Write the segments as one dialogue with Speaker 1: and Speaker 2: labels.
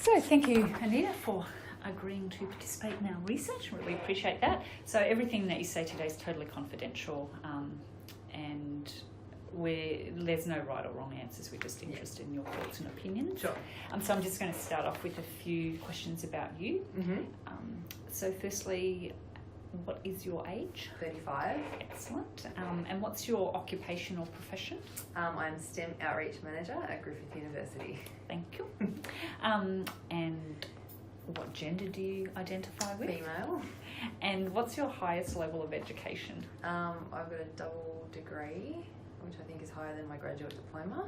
Speaker 1: So thank you, Anita, for agreeing to participate in our research. Really appreciate that. So everything that you say today is totally confidential, and there's no right or wrong answers. We're just interested in your thoughts and opinions.
Speaker 2: Sure.
Speaker 1: So I'm just going to start off with a few questions about you.
Speaker 2: Mm-hmm.
Speaker 1: So firstly, what is your age?
Speaker 2: 35.
Speaker 1: Excellent. And what's your occupation or profession?
Speaker 2: I'm STEM Outreach Manager at Griffith University.
Speaker 1: Thank you. And what gender do you identify with?
Speaker 2: Female.
Speaker 1: And what's your highest level of education?
Speaker 2: I've got a double degree, which I think is higher than my graduate diploma.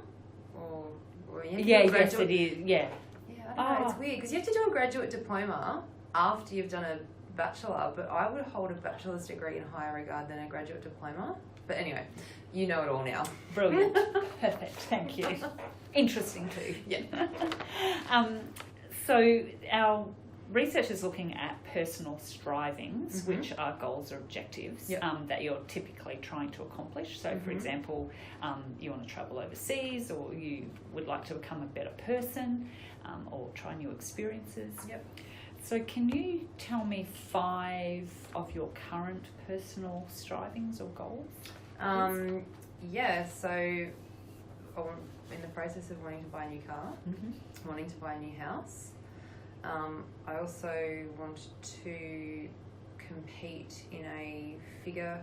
Speaker 1: Yes, it is. Yeah.
Speaker 2: Yeah, I don't know. It's weird because you have to do a graduate diploma after you've done a bachelor, but I would hold a bachelor's degree in higher regard than a graduate diploma. But anyway, you know it all now.
Speaker 1: Brilliant. Perfect. Thank you. Interesting too.
Speaker 2: Yeah.
Speaker 1: So our research is looking at personal strivings,
Speaker 2: Mm-hmm.
Speaker 1: which are goals or objectives
Speaker 2: Yep.
Speaker 1: that you're typically trying to accomplish. So, for example, you want to travel overseas, or you would like to become a better person, or try new experiences.
Speaker 2: Yep.
Speaker 1: So can you tell me 5 of your current personal strivings or goals?
Speaker 2: Yeah, so I'm in the process of wanting to buy a new car,
Speaker 1: Mm-hmm.
Speaker 2: wanting to buy a new house. I also want to compete in a figure,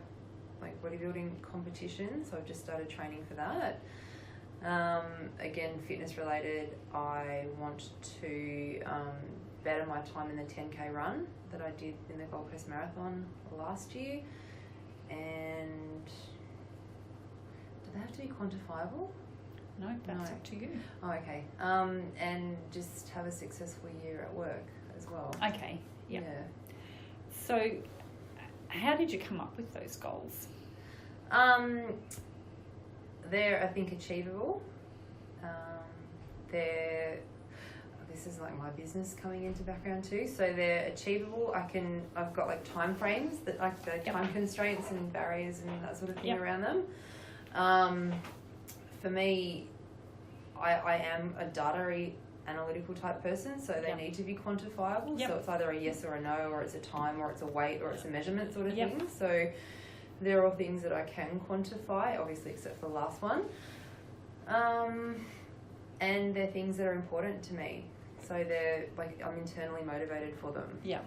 Speaker 2: like bodybuilding competition, so I've just started training for that. Again, fitness related, I want to better my time in the 10K run that I did in the Gold Coast Marathon last year. And do they have to be quantifiable?
Speaker 1: No, that's
Speaker 2: No.
Speaker 1: up to you.
Speaker 2: Oh, okay. And just have a successful year at work as well.
Speaker 1: Okay, yeah. So how did you come up with those goals?
Speaker 2: They're, I think, achievable. This is like my business coming into background too. So they're achievable. I've got like time frames that like the time constraints and barriers and that sort of thing around them. For me, I am a data analytical type person, so they need to be quantifiable. So it's either a yes or a no, or it's a time, or it's a weight, or it's a measurement sort of thing. So they're all things that I can quantify, obviously except for the last one. And they're things that are important to me. So they're like, I'm internally motivated for them.
Speaker 1: Yeah.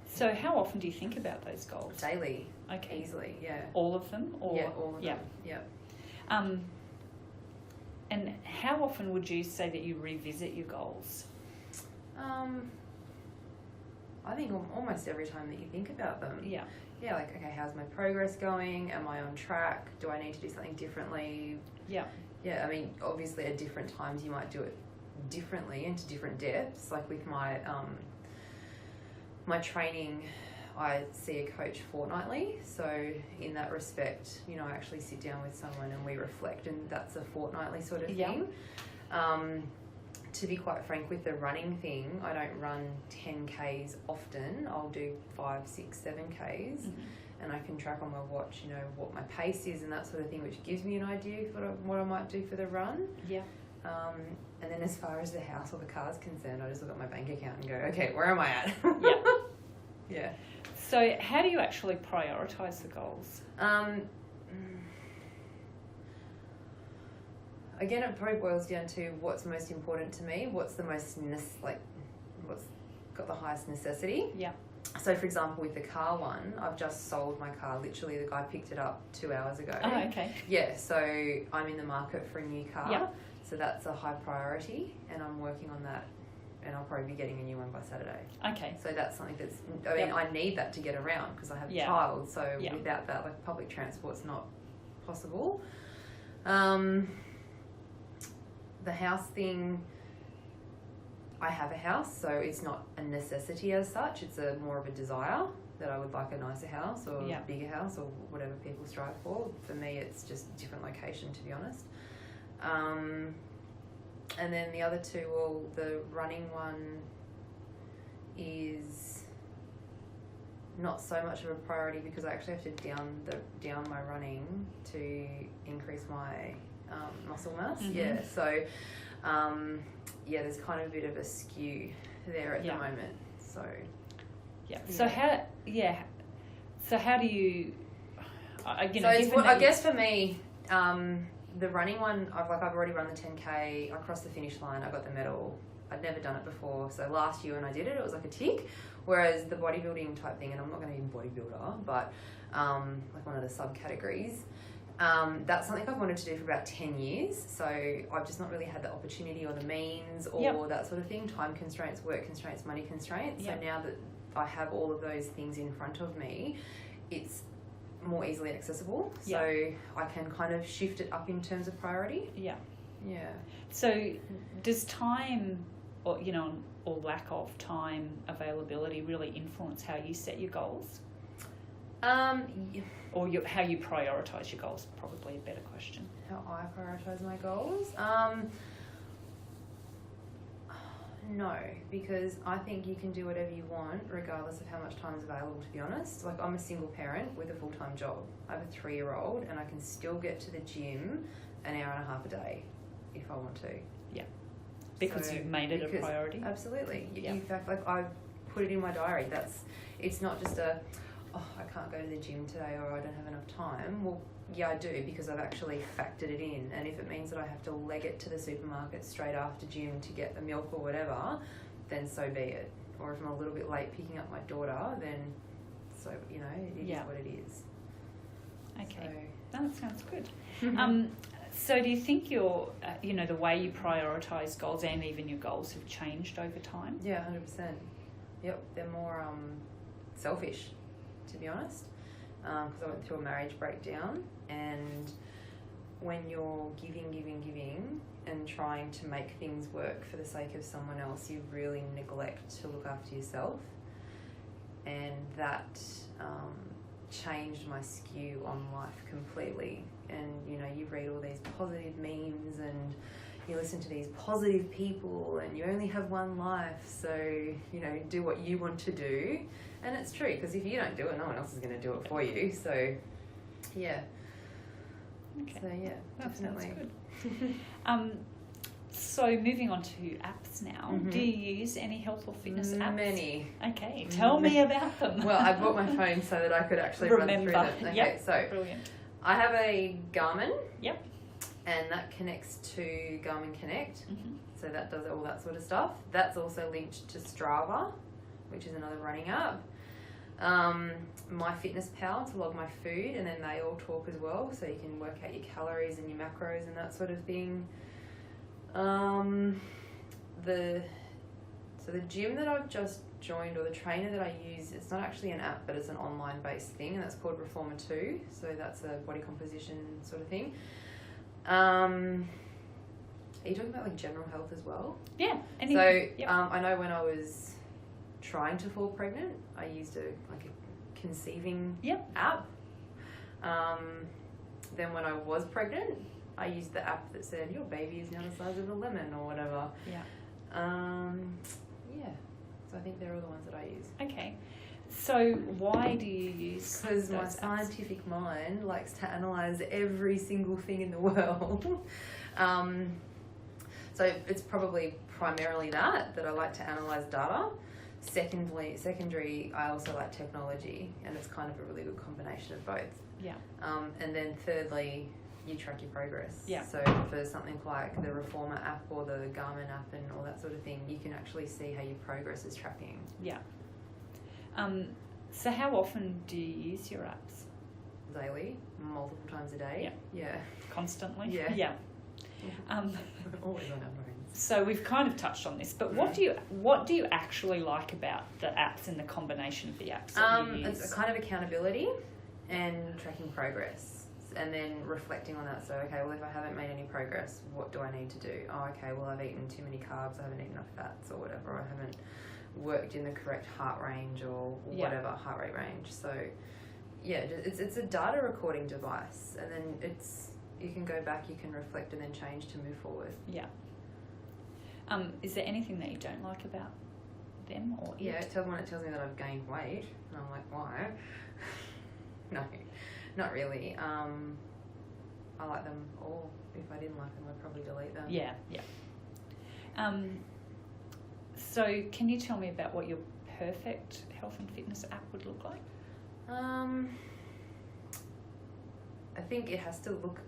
Speaker 1: So how often do you think about those goals?
Speaker 2: Daily.
Speaker 1: Okay.
Speaker 2: Easily, yeah.
Speaker 1: All of them? Or,
Speaker 2: yeah, all of them. Yeah.
Speaker 1: And how often would you say that you revisit your goals?
Speaker 2: I think almost every time that you think about them.
Speaker 1: Yeah.
Speaker 2: Yeah, like, okay, how's my progress going? Am I on track? Do I need to do something differently?
Speaker 1: Yeah.
Speaker 2: Yeah, I mean, obviously at different times you might do it differently and to different depths. Like with my my training, I see a coach fortnightly. So in that respect, you know, I actually sit down with someone and we reflect, and that's a fortnightly sort of thing. To be quite frank, with the running thing, I don't run 10Ks often. I'll do 5, 6, 7Ks. And I can track on my watch, you know, what my pace is and that sort of thing, which gives me an idea for what I might do for the run.
Speaker 1: Yeah.
Speaker 2: And then as far as the house or the car is concerned, I just look at my bank account and go, okay, where am I at?
Speaker 1: Yeah.
Speaker 2: Yeah.
Speaker 1: So how do you actually prioritise the goals?
Speaker 2: Again, it probably boils down to what's most important to me, what's the most, what's got the highest necessity.
Speaker 1: Yeah.
Speaker 2: So, for example, with the car one, I've just sold my car. Literally, the guy picked it up 2 hours ago.
Speaker 1: Oh, okay.
Speaker 2: Yeah, so I'm in the market for a new car.
Speaker 1: Yeah.
Speaker 2: So that's a high priority, and I'm working on that, and I'll probably be getting a new one by Saturday.
Speaker 1: Okay.
Speaker 2: So that's something that's, I mean, I need that to get around because I have a child. So without that, like, public transport's not possible. The house thing, I have a house, so it's not a necessity as such. It's more of a desire that I would like a nicer house or a bigger house or whatever people strive for. For me, it's just a different location, to be honest. And then the other two, well, the running one is not so much of a priority because I actually have to down my running to increase my muscle mass. Yeah, so there's kind of a bit of a skew there at the moment. So
Speaker 1: yeah. So how do you?
Speaker 2: I guess for me, the running one, I've already run the 10K. I crossed the finish line. I got the medal. I'd never done it before. So last year when I did it, it was like a tick. Whereas the bodybuilding type thing, and I'm not going to be a bodybuilder, but like one of the subcategories, that's something I've wanted to do for about 10 years. So I've just not really had the opportunity or the means or that sort of thing. Time constraints, work constraints, money constraints. So now that I have all of those things in front of me, it's more easily accessible. So I can kind of shift it up in terms of priority. Yeah.
Speaker 1: So does time or or lack of time availability really influence how you set your goals? Or how you prioritise your goals, probably a better question.
Speaker 2: How I prioritise my goals? No, because I think you can do whatever you want regardless of how much time is available, to be honest. Like, I'm a single parent with a full-time job. I have a 3-year-old and I can still get to the gym an hour and a half a day if I want to.
Speaker 1: Yeah. Because you've made it a priority?
Speaker 2: Absolutely. In fact, like, I put it in my diary. It's not just I can't go to the gym today or I don't have enough time. Well, yeah, I do, because I've actually factored it in. And if it means that I have to leg it to the supermarket straight after gym to get the milk or whatever, then so be it. Or if I'm a little bit late picking up my daughter, then so, it is what it is.
Speaker 1: Okay. So. That sounds good. So do you think your, the way you prioritise goals and even your goals have changed over time?
Speaker 2: Yeah, 100%. Yep, they're more selfish, to be honest, because I went through a marriage breakdown, and when you're giving and trying to make things work for the sake of someone else, you really neglect to look after yourself, and that changed my skew on life completely. And you read all these positive memes and you listen to these positive people, and you only have one life, so do what you want to do. And it's true, because if you don't do it, no one else is going to do it for you. So yeah.
Speaker 1: Okay.
Speaker 2: So yeah,
Speaker 1: that
Speaker 2: definitely.
Speaker 1: Sounds good. So moving on to apps now. Mm-hmm. Do you use any health or fitness apps?
Speaker 2: Many.
Speaker 1: Okay, tell me about them.
Speaker 2: Well, I bought my phone so that I could actually run through them. Okay, so
Speaker 1: brilliant.
Speaker 2: I have a Garmin.
Speaker 1: Yep.
Speaker 2: And that connects to Garmin Connect. Mm-hmm. So that does all that sort of stuff. That's also linked to Strava, which is another running app. MyFitnessPal to log my food, and then they all talk as well, so you can work out your calories and your macros and that sort of thing. The gym that I've just joined, or the trainer that I use, it's not actually an app, but it's an online based thing, and that's called Reformer 2. So that's a body composition sort of thing. Are you talking about like general health as well?
Speaker 1: Yeah.
Speaker 2: I know when I was trying to fall pregnant, I used a conceiving app. Then when I was pregnant, I used the app that said your baby is now the size of a lemon or whatever.
Speaker 1: Yeah.
Speaker 2: So I think they're all the ones that I use.
Speaker 1: Okay. So why do you use?
Speaker 2: Because my scientific mind likes to analyse every single thing in the world. So it's probably primarily that I like to analyse data. Secondary, I also like technology, and it's kind of a really good combination of both.
Speaker 1: Yeah.
Speaker 2: And then thirdly, you track your progress.
Speaker 1: Yeah.
Speaker 2: So for something like the Reformer app or the Garmin app and all that sort of thing, you can actually see how your progress is tracking.
Speaker 1: Yeah. So how often do you use your apps?
Speaker 2: Daily, multiple times a day. Yeah.
Speaker 1: Constantly?
Speaker 2: Yeah.
Speaker 1: Yeah.
Speaker 2: Always on our phones.
Speaker 1: So we've kind of touched on this, but what do you actually like about the apps and the combination of the apps that you use?
Speaker 2: It's a kind of accountability and tracking progress, and then reflecting on that. So, okay, well, if I haven't made any progress, what do I need to do? Oh, okay, well, I've eaten too many carbs, I haven't eaten enough fats or whatever, or I haven't worked in the correct heart range or whatever, heart rate range. So, yeah, it's a data recording device, and then you can go back, you can reflect, and then change to move forward.
Speaker 1: Yeah. Is there anything that you don't like about them or
Speaker 2: it tells me that I've gained weight, and I'm like, why? No, not really. I like them all. If I didn't like them, I'd probably delete them.
Speaker 1: Yeah. So can you tell me about what your perfect health and fitness app would look like?
Speaker 2: I think it has to look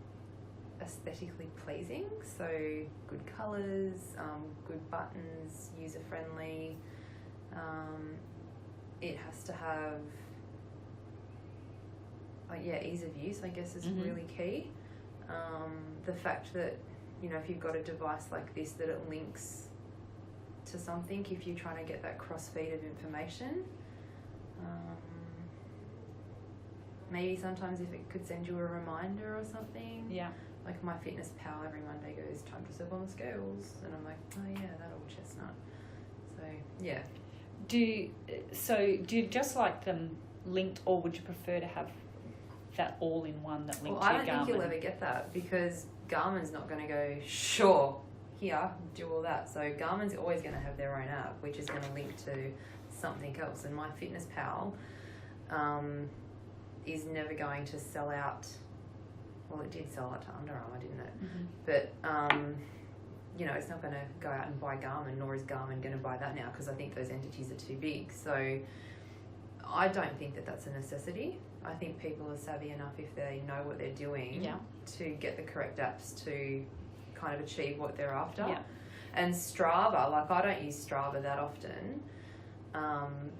Speaker 2: aesthetically pleasing, so good colours, good buttons, user friendly. It has to have ease of use, I guess, is really key. The fact that, you know, if you've got a device like this, that it links to something if you're trying to get that cross feed of information. Maybe sometimes if it could send you a reminder or something.
Speaker 1: Yeah.
Speaker 2: Like MyFitnessPal every Monday goes, time to step on the scales. And I'm like, oh yeah, that old chestnut. So, yeah.
Speaker 1: Do you just like them linked, or would you prefer to have that all in one that linked
Speaker 2: Well,
Speaker 1: to
Speaker 2: I
Speaker 1: your
Speaker 2: don't
Speaker 1: Garmin?
Speaker 2: think you'll ever get that because Garmin's not going to go, sure, here, do all that. So Garmin's always going to have their own app, which is going to link to something else. And MyFitnessPal is never going to sell out. Well, it did sell out to Under Armour, didn't it? But, you know, it's not going to go out and buy Garmin, nor is Garmin going to buy that now because I think those entities are too big. So I don't think that that's a necessity. I think people are savvy enough if they know what they're doing to get the correct apps to kind of achieve what they're after.
Speaker 1: Yeah.
Speaker 2: And Strava, like I don't use Strava that often.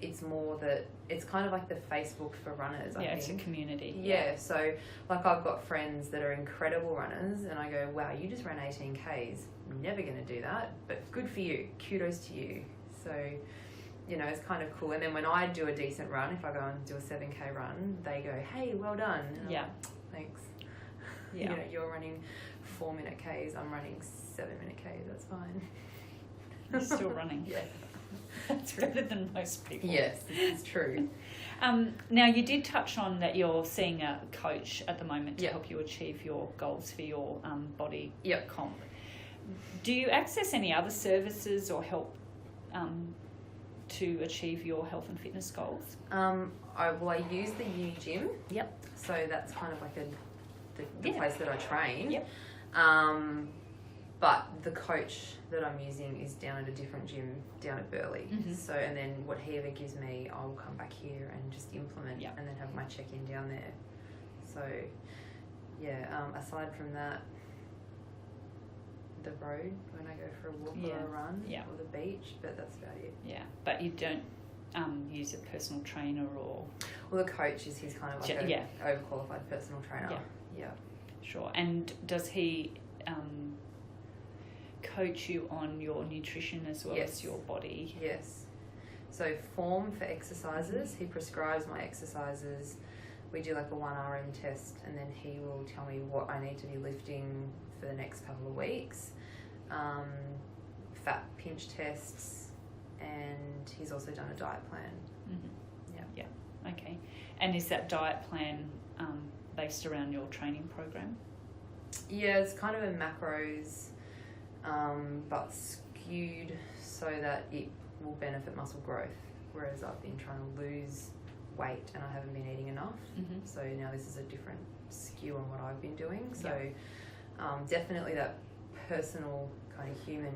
Speaker 2: It's more that it's kind of like the Facebook for runners, I think.
Speaker 1: It's a community.
Speaker 2: Yeah, so like I've got friends that are incredible runners and I go, wow, you just ran 18 Ks. I'm never going to do that, but good for you. Kudos to you. So, you know, it's kind of cool. And then when I do a decent run, if I go and do a 7K run, they go, hey, well done. And I'm like, thanks.
Speaker 1: Yeah.
Speaker 2: You know, you're running 4-minute Ks, I'm running 7-minute Ks, that's fine.
Speaker 1: You're still running.
Speaker 2: Yeah.
Speaker 1: That's better than most people.
Speaker 2: Yes, it's true.
Speaker 1: Now, you did touch on that you're seeing a coach at the moment to
Speaker 2: Yep.
Speaker 1: help you achieve your goals for your body
Speaker 2: Yep.
Speaker 1: comp. Do you access any other services or help to achieve your health and fitness goals?
Speaker 2: I use the Uni Gym.
Speaker 1: Yep.
Speaker 2: So that's kind of like the place that I train.
Speaker 1: Yep.
Speaker 2: But the coach that I'm using is down at a different gym down at Burleigh. So, and then whatever gives me, I'll come back here and just implement and then have my check-in down there. So, yeah, aside from that, the road when I go for a walk or a run or the beach, but that's about it.
Speaker 1: Yeah, but you don't use a personal trainer or...
Speaker 2: Well, the coach he's kind of like a overqualified personal trainer. Yeah.
Speaker 1: Sure. And does he coach you on your nutrition as well as your body?
Speaker 2: Yes. So form for exercises, he prescribes my exercises. We do like a 1RM test and then he will tell me what I need to be lifting for the next couple of weeks. Fat pinch tests, and he's also done a diet plan. Yeah.
Speaker 1: Okay. And is that diet plan based around your training program?
Speaker 2: Yeah, it's kind of a macros, but skewed so that it will benefit muscle growth. Whereas I've been trying to lose weight and I haven't been eating enough. So now this is a different skew on what I've been doing. So definitely that personal kind of human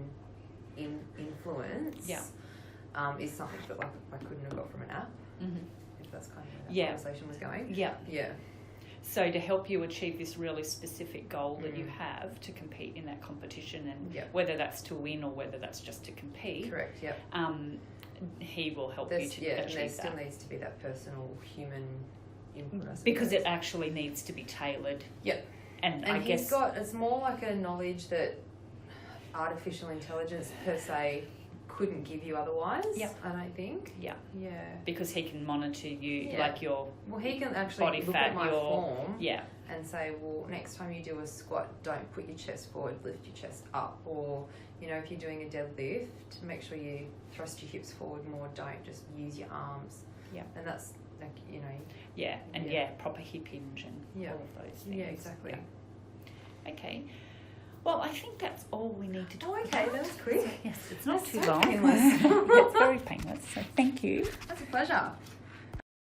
Speaker 2: influence is something that like I couldn't have got from an app. If that's kind of where that conversation was going. Yeah.
Speaker 1: So to help you achieve this really specific goal that you have to compete in that competition, and whether that's to win or whether that's just to compete.
Speaker 2: Correct. Yeah.
Speaker 1: He will help you to achieve that.
Speaker 2: And there still needs to be that personal human input.
Speaker 1: Because it actually needs to be tailored.
Speaker 2: Yep.
Speaker 1: And
Speaker 2: I
Speaker 1: guess
Speaker 2: he's got, it's more like a knowledge that artificial intelligence per se couldn't give you otherwise. I don't think. Yeah.
Speaker 1: Because he can monitor you, like your
Speaker 2: he can actually
Speaker 1: body
Speaker 2: look
Speaker 1: fat,
Speaker 2: at my form
Speaker 1: and
Speaker 2: say, well, next time you do a squat, don't put your chest forward, lift your chest up. Or, you know, if you're doing a deadlift, make sure you thrust your hips forward more, don't just use your arms. And that's like, you know.
Speaker 1: And proper hip hinge and all of those things.
Speaker 2: Yeah, exactly.
Speaker 1: Okay. Well, I think that's all we need to talk about.
Speaker 2: Okay, that was quick.
Speaker 1: Yes, it's not
Speaker 2: That's
Speaker 1: too
Speaker 2: so
Speaker 1: long.
Speaker 2: painless.
Speaker 1: It's very painless, so thank you.
Speaker 2: That's a pleasure.